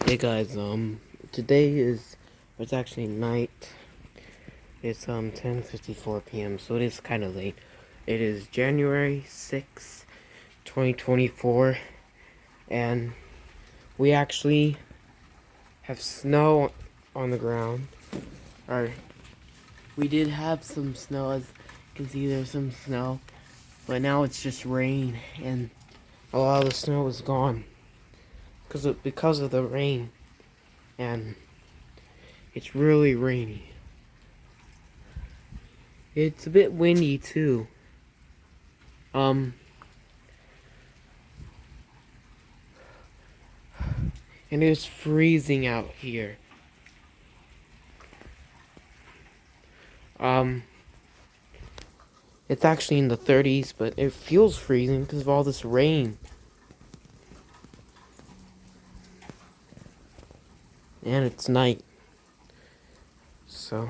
Hey guys, today it's actually night. It's 10:54 p.m. so it is kind of late. It is January 6th, 2024, and we actually have snow on the ground. Or we did have some snow, as you can see there's some snow, but now it's just rain, and a lot of the snow is gone because of the rain, and it's really rainy. It's a bit windy too. Um, and it's freezing out here. Um, it's actually in the 30s, but it feels freezing because of all this rain. And it's night. So,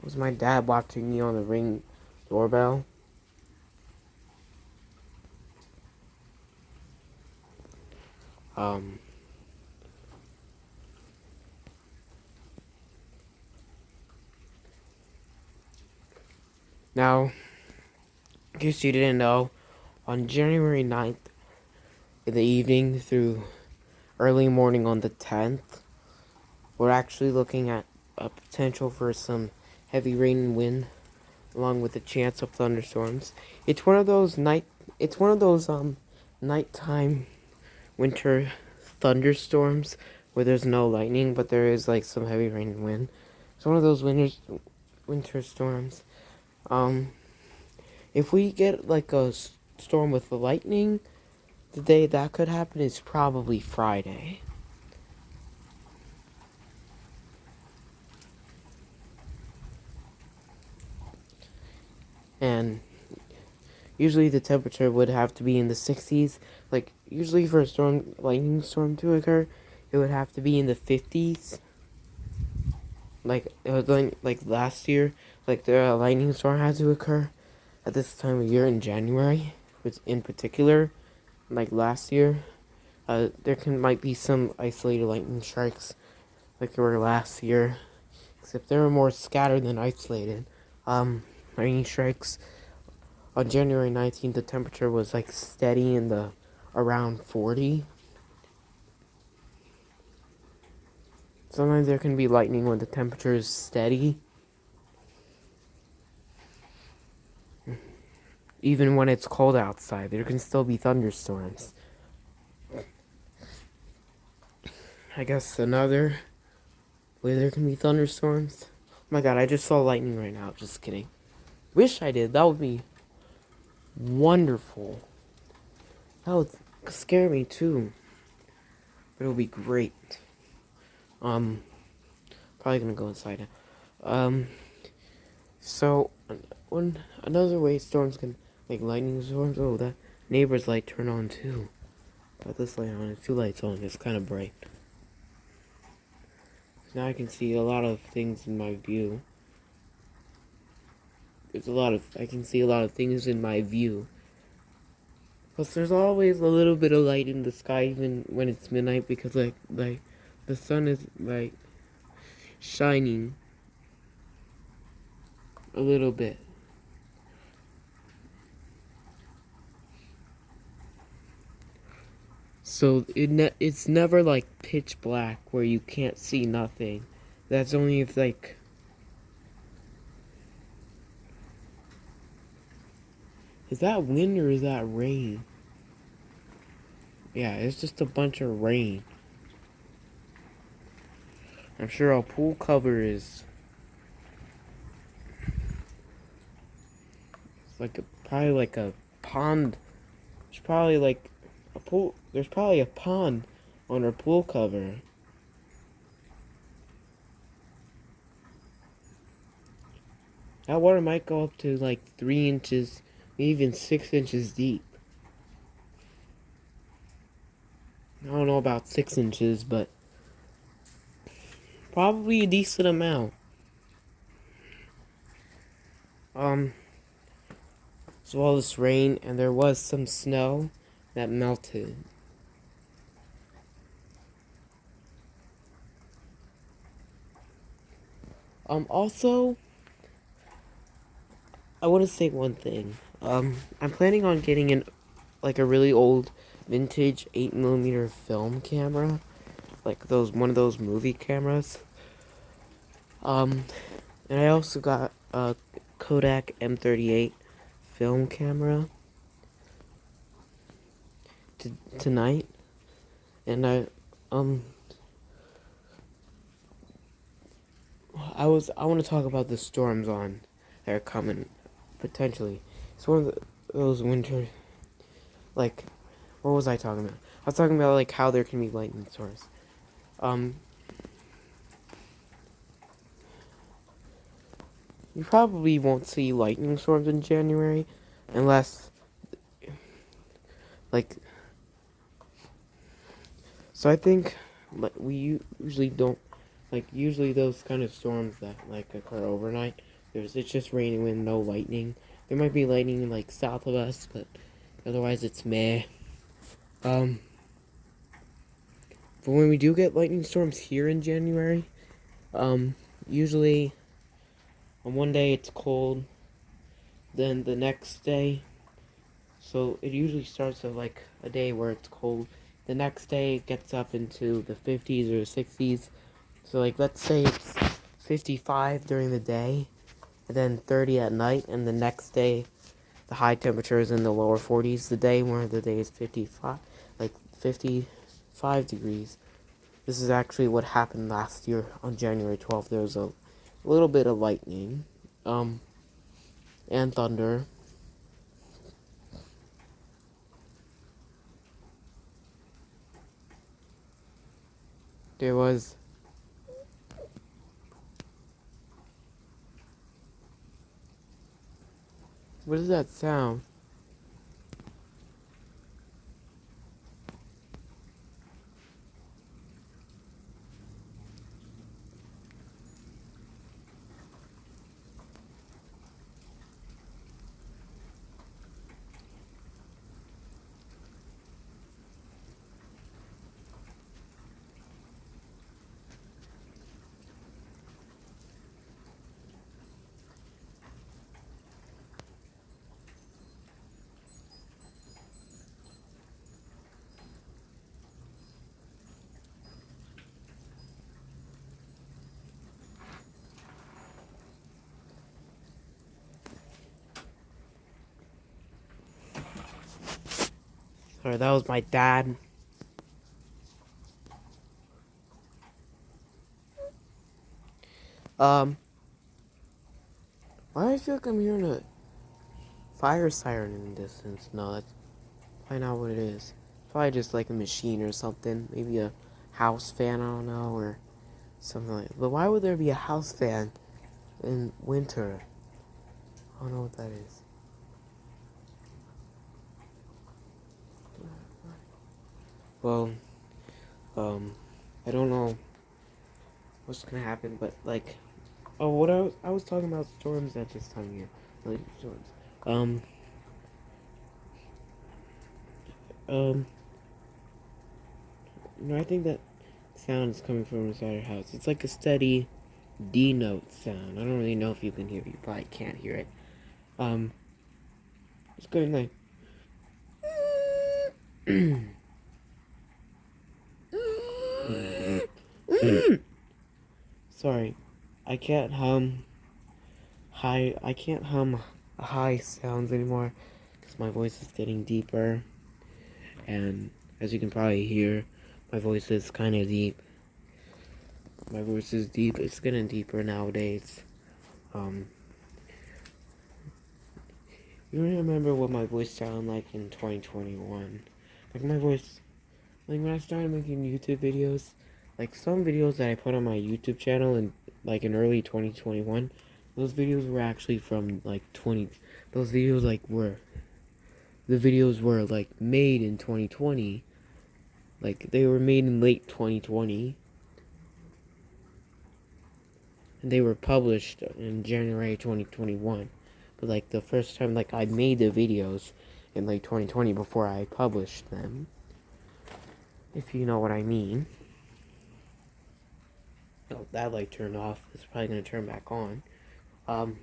was my dad watching me on the Ring doorbell? Um, Now, in case you didn't know, on January 9th, in the evening through early morning on the 10th, we're actually looking at a potential for some heavy rain and wind, along with a chance of thunderstorms. It's one of those nighttime winter thunderstorms where there's no lightning, but there is like some heavy rain and wind. It's one of those winter storms. Um, if we get like a storm with lightning, the day that could happen is probably Friday. And usually the temperature would have to be in the 60s. Like, usually for a lightning storm to occur, it would have to be in the 50s. Like, it was like last year, like the lightning storm had to occur at this time of year in January, which in particular, like last year, might be some isolated lightning strikes like there were last year, except they were more scattered than isolated. Lightning strikes on January 19th, the temperature was like steady in the around 40. Sometimes there can be lightning when the temperature is steady. Even when it's cold outside, there can still be thunderstorms. I guess another way there can be thunderstorms. Oh my god, I just saw lightning right now. Just kidding. Wish I did. That would be wonderful. That would scare me too. But it would be great. Probably gonna go inside now. So, when another way storms can, like lightning storms, oh, that neighbor's light turned on too. Got this light on, it's two lights on, it's kind of bright. Now I can see a lot of things in my view. I can see a lot of things in my view. Plus, there's always a little bit of light in the sky, even when it's midnight, because like the sun is like shining a little bit. So it's never like pitch black where you can't see nothing. That's only if like is that wind or is that rain? Yeah, it's just a bunch of rain. I'm sure a pool cover is probably like a pond. It's probably like a pool. There's probably a pond on our pool cover. That water might go up to like 3 inches, even 6 inches deep. I don't know about 6 inches, but probably a decent amount. So all this rain, and there was some snow that melted. Also, I want to say one thing. I'm planning on getting a really old vintage 8mm film camera, like one of those movie cameras. Um, and I also got a Kodak M38 film camera tonight, and um, I want to talk about the storms that are coming potentially. It's one of those winter, like, what was I talking about? I was talking about like how there can be lightning storms. Um, you probably won't see lightning storms in January, unless like. So I think like we usually don't usually those kind of storms that like occur overnight. It's just raining with no lightning. There might be lightning like south of us, but otherwise it's meh. Um, but when we do get lightning storms here in January, usually on one day it's cold, then the next day, so it usually starts at like a day where it's cold. The next day it gets up into the 50s or 60s. So like let's say it's 55 during the day, and then 30 at night, and the next day the high temperature is in the lower 40s. The day where the day is 55 degrees. This is actually what happened last year on January 12th. There was a little bit of lightning, and thunder. There was. What is that sound? Sorry, that was my dad. Why do I feel like I'm hearing a fire siren in the distance? No, that's probably not what it is. Probably just like a machine or something. Maybe a house fan, I don't know, or something like that. But why would there be a house fan in winter? I don't know what that is. Well, I don't know what's gonna happen, but like, oh, what I was talking about storms at this time of year, like storms. Um, um, I think that sound is coming from inside our house. It's like a steady D note sound. I don't really know if you can hear it. You probably can't hear it. Um, it's going like. Sorry, I can't hum I can't hum high sounds anymore because my voice is getting deeper, and as you can probably hear, my voice is kind of deep. My voice is deep. It's getting deeper nowadays. You remember what my voice sounded like in 2021? Like my voice, like when I started making YouTube videos, like some videos that I put on my YouTube channel in early 2021, those videos were actually from those videos the videos were like made in 2020, like they were made in late 2020, and they were published in January 2021. But like the first time like I made the videos in like 2020 before I published them, if you know what I mean. Oh, that light turned off. It's probably gonna turn back on. Um,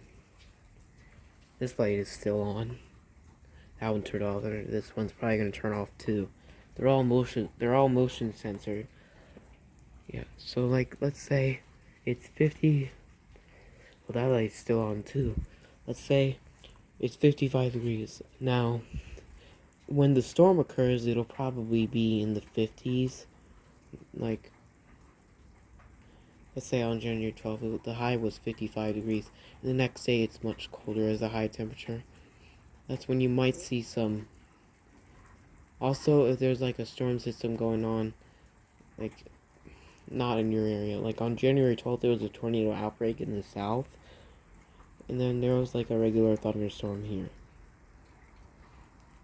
this light is still on. That one turned off. This one's probably gonna turn off too. They're all motion. They're all motion censored. Yeah. So like, let's say it's 50. Well, that light's still on too. Let's say it's 55 degrees. Now, when the storm occurs, it'll probably be in the 50s. Like, let's say on January 12th, the high was 55 degrees. And the next day, it's much colder as a high temperature. That's when you might see some. Also, if there's like a storm system going on, like, not in your area. Like on January 12th, there was a tornado outbreak in the south. And then there was like a regular thunderstorm here.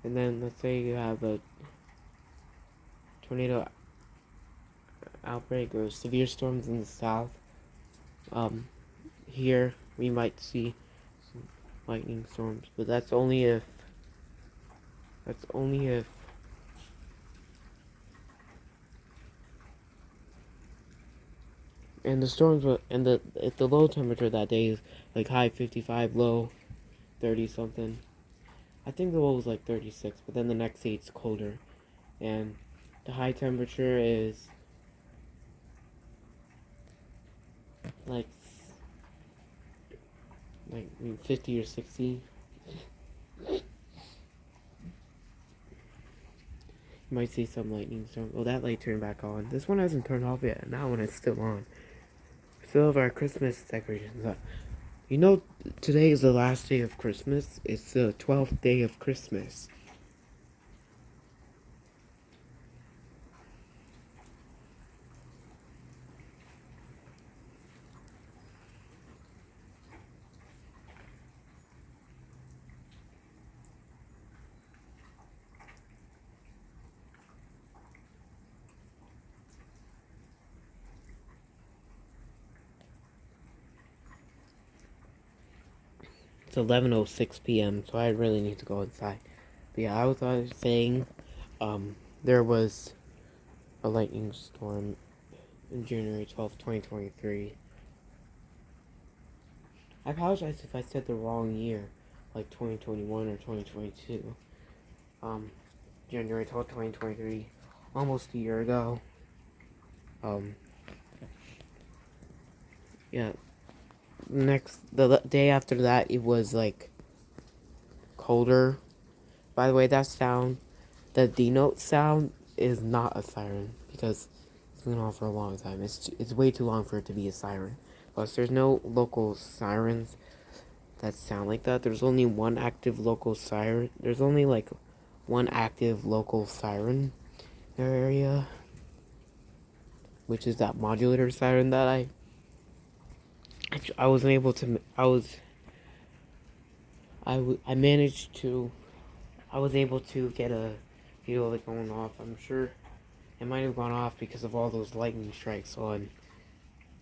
And then let's say you have a tornado outbreak or severe storms in the south. Here we might see some lightning storms, but that's only if and the storms were, and if the low temperature that day is like high 55, low 30 something. I think the low was like 36, but then the next day it's colder, and the high temperature is like 50 or 60. You might see some lightning storm. Oh, that light turned back on. This one hasn't turned off yet, and that one is still on. We still have our Christmas decorations up. You know, today is the last day of Christmas. It's the 12th day of Christmas. It's 11:06 p.m., so I really need to go inside. But yeah, I was saying, there was a lightning storm on January 12th, 2023. I apologize if I said the wrong year, like 2021 or 2022. January 12th, 2023, almost a year ago. Yeah. The day after that, it was like colder. By the way, that sound, the D note sound, is not a siren because it's been on for a long time. It's way too long for it to be a siren. Plus, there's no local sirens that sound like that. There's only one active local siren. There's only like one active local siren in our area, which is that modulator siren that I wasn't able to. I managed to. I was able to get a video of it going off. I'm sure it might have gone off because of all those lightning strikes on,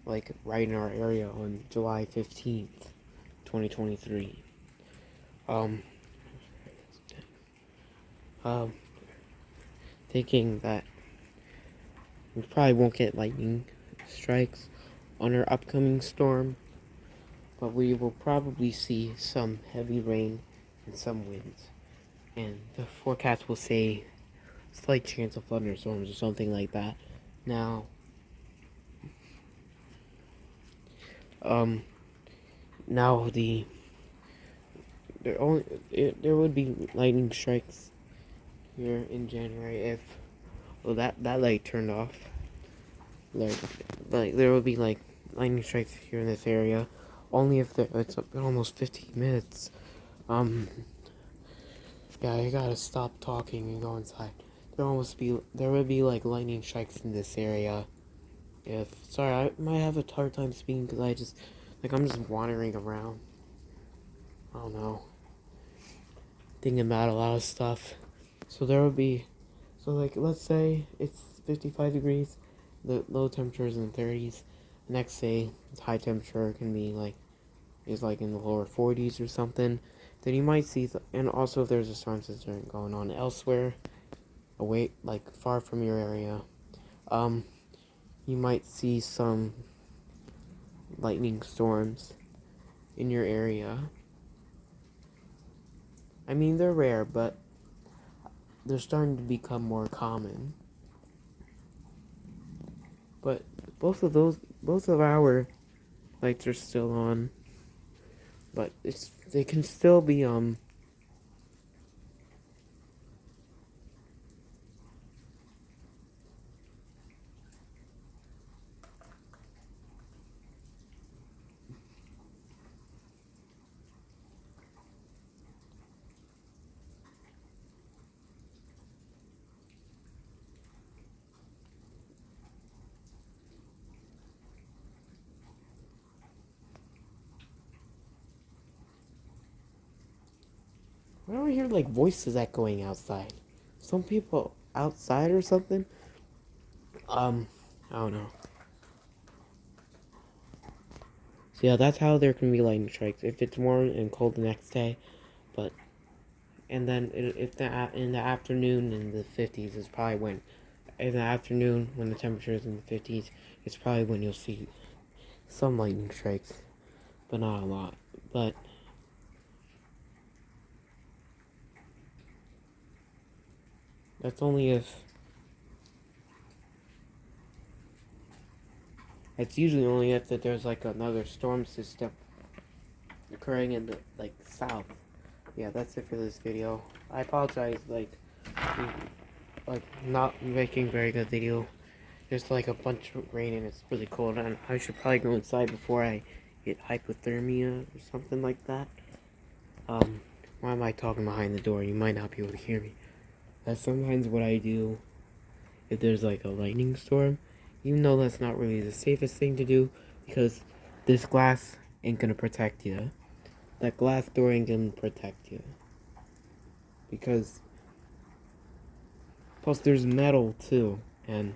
like, right in our area on July 15th, 2023. Thinking that we probably won't get lightning strikes on our upcoming storm, but we will probably see some heavy rain and some winds. And the forecast will say slight chance of thunderstorms or something like that. Now, now there would be lightning strikes here in January if, well, that light turned off. Like there would be like lightning strikes here in this area, only if it's been almost 15 minutes. Yeah, I gotta stop talking and go inside. There would be like lightning strikes in this area. Sorry, I might have a hard time speaking because I'm just wandering around. I don't know. Thinking about a lot of stuff. So let's say it's 55 degrees, the low temperature is in the 30s. The next day, the high temperature can be is in the lower 40s or something. Then you might see, and also if there's a storm system going on elsewhere, away, like far from your area, you might see some lightning storms in your area. I mean, they're rare, but they're starting to become more common. But both of our lights are still on. But they can still be why do I hear like voices echoing outside? Some people outside or something? I don't know. So yeah, that's how there can be lightning strikes. If it's warm and cold the next day, but and then if in the afternoon in the 50s is probably when in the afternoon when the temperature is in the 50s, it's probably when you'll see some lightning strikes, but not a lot. But that's only if it's usually only if that there's like another storm system occurring in the like south. Yeah, that's it for this video. I apologize, like not making very good video. There's like a bunch of rain and it's really cold, and I should probably go inside before I get hypothermia or something like that. Why am I talking behind the door? You might not be able to hear me. That's sometimes what I do if there's like a lightning storm, even though that's not really the safest thing to do, because this glass ain't gonna protect you. That glass door ain't gonna protect you. Because, plus there's metal too, and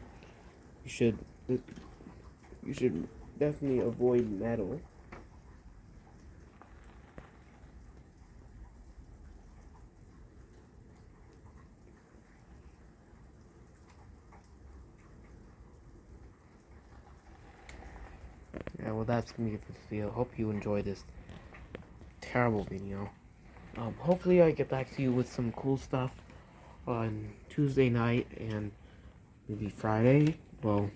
you should definitely avoid metal. Yeah, well, that's gonna be it for this video. Hope you enjoyed this terrible video. Hopefully I get back to you with some cool stuff on Tuesday night and maybe Friday. Well,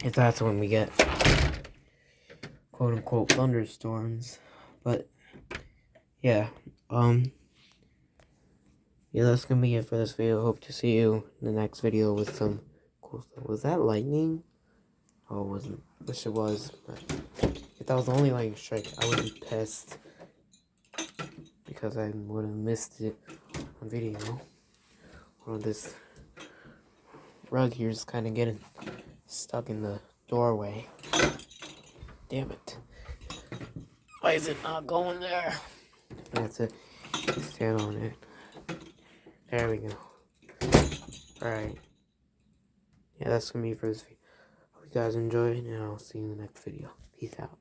if that's when we get quote-unquote thunderstorms. But yeah, yeah, that's gonna be it for this video. Hope to see you in the next video with some cool stuff. Was that lightning? Oh, it wasn't. Wish it was. But if that was the only lightning strike, I would be pissed because I would have missed it on video. Well, this rug here is kind of getting stuck in the doorway. Damn it. Why is it not going there? That's it. Stand on it. There we go. Alright. Yeah, that's gonna be it for this video. Hope you guys enjoyed, and I'll see you in the next video. Peace out.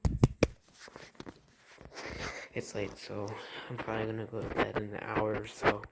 It's late, so I'm probably gonna go to bed in an hour or so.